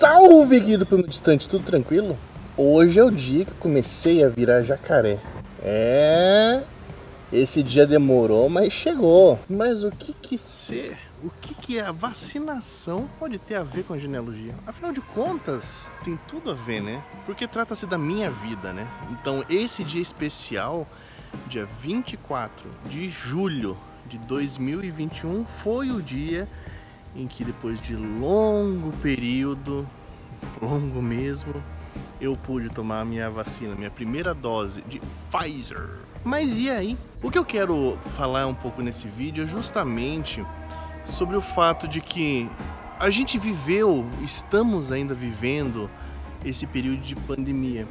Salve, querido primo distante, tudo tranquilo? Hoje é o dia que eu comecei a virar jacaré. Esse dia demorou, mas chegou. Mas o que a vacinação pode ter a ver com a genealogia? Afinal de contas, tem tudo a ver, né? Porque trata-se da minha vida, né? Então esse dia especial, dia 24 de julho de 2021, foi o dia em que, depois de longo período, longo mesmo, eu pude tomar a minha vacina, minha primeira dose de Pfizer. Mas e aí? O que eu quero falar um pouco nesse vídeo é justamente sobre o fato de que a gente estamos ainda vivendo esse período de pandemia,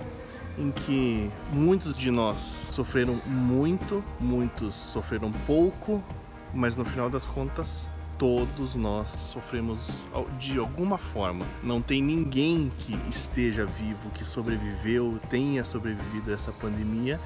em que muitos de nós sofreram muito, muitos sofreram pouco, mas no final das contas, todos nós sofremos de alguma forma. Não tem ninguém que esteja vivo, que sobreviveu, tenha sobrevivido a essa pandemia,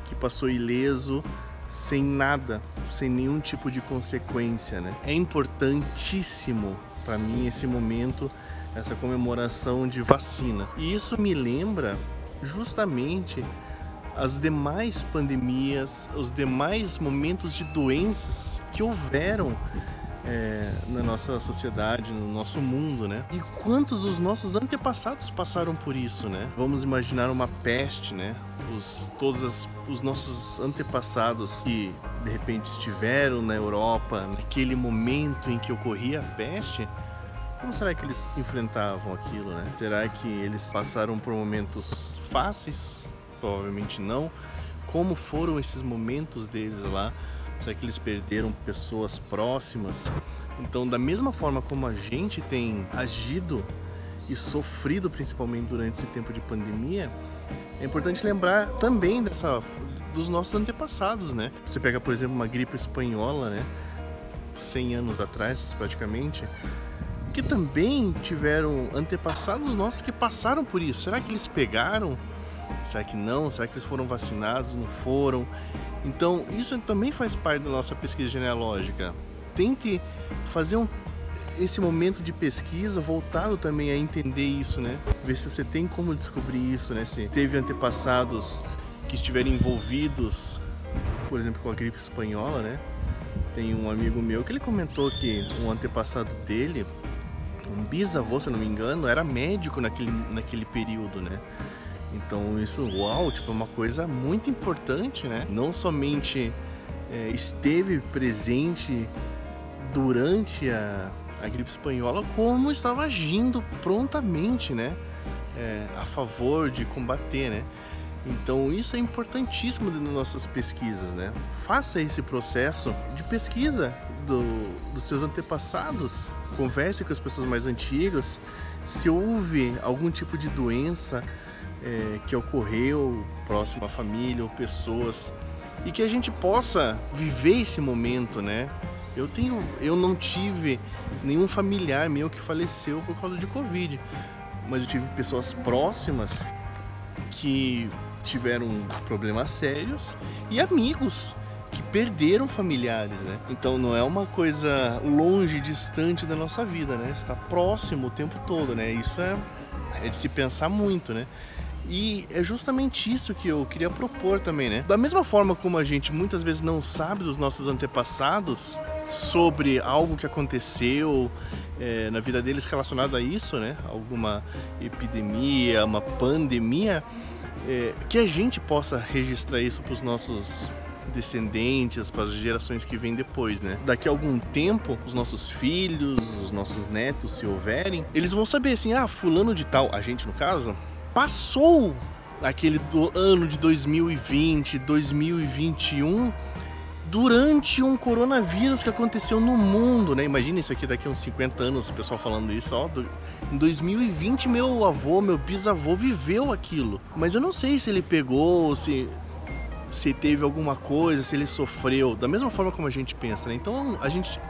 que passou ileso, sem nada, sem nenhum tipo de consequência, né? É importantíssimo para mim esse momento, essa comemoração de vacina. E isso me lembra justamente as demais pandemias, os demais momentos de doenças que houveram na nossa sociedade, no nosso mundo, né? E quantos os nossos antepassados passaram por isso, né? Vamos imaginar uma peste, né? Todos os nossos antepassados que de repente estiveram na Europa naquele momento em que ocorria a peste, como será que eles enfrentavam aquilo, né? Será que eles passaram por momentos fáceis? Provavelmente não. Como foram esses momentos deles lá? Será que eles perderam pessoas próximas? Então, da mesma forma como a gente tem agido e sofrido principalmente durante esse tempo de pandemia, é importante lembrar também dos nossos antepassados, né? Você pega, por exemplo, uma gripe espanhola, né? 100 anos atrás, praticamente, que também tiveram antepassados nossos que passaram por isso. Será que eles pegaram? Será que não? Será que eles foram vacinados? Não foram? Então, isso também faz parte da nossa pesquisa genealógica. Tente fazer esse momento de pesquisa voltado também a entender isso, né? Ver se você tem como descobrir isso, né? Se teve antepassados que estiverem envolvidos, por exemplo, com a gripe espanhola, né? Tem um amigo meu que ele comentou que um antepassado dele, um bisavô, se eu não me engano, era médico naquele período, né? Então isso, uau, tipo, é uma coisa muito importante, né? Não somente esteve presente durante a gripe espanhola, como estava agindo prontamente, né? A favor de combater, né? Então isso é importantíssimo nas nossas pesquisas, né? Faça esse processo de pesquisa dos seus antepassados. Converse com as pessoas mais antigas. Se houve algum tipo de doença que ocorreu próximo à família ou pessoas, e que a gente possa viver esse momento, né? Eu não tive nenhum familiar meu que faleceu por causa de Covid, mas eu tive pessoas próximas que tiveram problemas sérios e amigos que perderam familiares, né? Então não é uma coisa longe, distante da nossa vida, né? Está próximo o tempo todo, né? Isso é de se pensar muito, né? E é justamente isso que eu queria propor também, né? Da mesma forma como a gente muitas vezes não sabe dos nossos antepassados sobre algo que aconteceu na vida deles relacionado a isso, né? Alguma epidemia, uma pandemia, que a gente possa registrar isso para os nossos descendentes, para as gerações que vêm depois, né? Daqui a algum tempo, os nossos filhos, os nossos netos, se houverem, eles vão saber assim, fulano de tal, a gente no caso, passou aquele ano de 2020, 2021 durante um coronavírus que aconteceu no mundo, né? Imagina isso aqui daqui a uns 50 anos, o pessoal falando isso, em 2020 meu avô, meu bisavô viveu aquilo, mas eu não sei se ele pegou, se teve alguma coisa, se ele sofreu, da mesma forma como a gente pensa, né? Então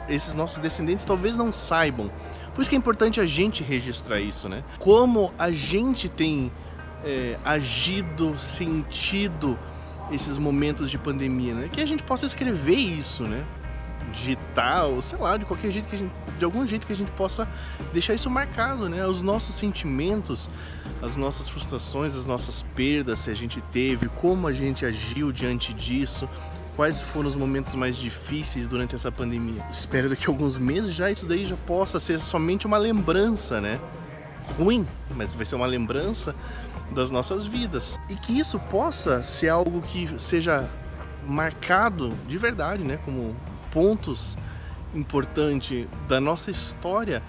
esses nossos descendentes talvez não saibam. Por isso que é importante a gente registrar isso, né? Como a gente tem agido, sentido esses momentos de pandemia, né? Que a gente possa escrever isso, né? digital, sei lá, de qualquer jeito que a gente, de algum jeito que a gente possa deixar isso marcado, né? Os nossos sentimentos, as nossas frustrações, as nossas perdas, se a gente teve, como a gente agiu diante disso, quais foram os momentos mais difíceis durante essa pandemia. Espero daqui a alguns meses já isso daí já possa ser somente uma lembrança, né? Ruim, mas vai ser uma lembrança das nossas vidas. E que isso possa ser algo que seja marcado de verdade, né? Como pontos importantes da nossa história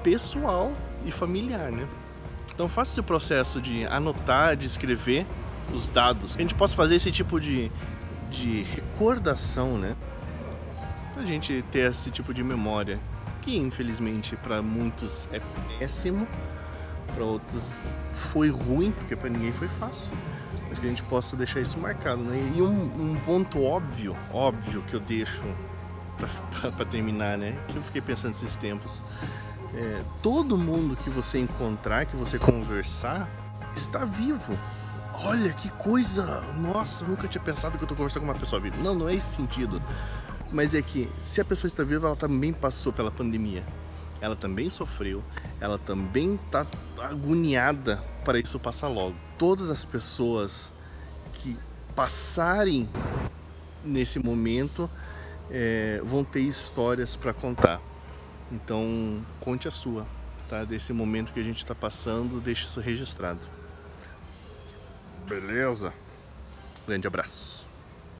pessoal e familiar, né? Então faça esse processo de anotar, de escrever os dados. Que a gente possa fazer esse tipo de recordação, né? Pra gente ter esse tipo de memória, que infelizmente para muitos é péssimo, para outros foi ruim, porque para ninguém foi fácil. Mas que a gente possa deixar isso marcado, né? E um ponto óbvio que eu deixo para terminar, né? Que eu fiquei pensando esses tempos. Todo mundo que você encontrar, que você conversar, está vivo. Olha que coisa! Nossa, eu nunca tinha pensado que eu tô conversando com uma pessoa viva. Não é esse sentido. Mas é que se a pessoa está viva, ela também passou pela pandemia. Ela também sofreu, ela também está agoniada para isso passar logo. Todas as pessoas que passarem nesse momento vão ter histórias para contar. Então conte a sua, tá? Desse momento que a gente está passando, deixe isso registrado. Beleza? Grande abraço.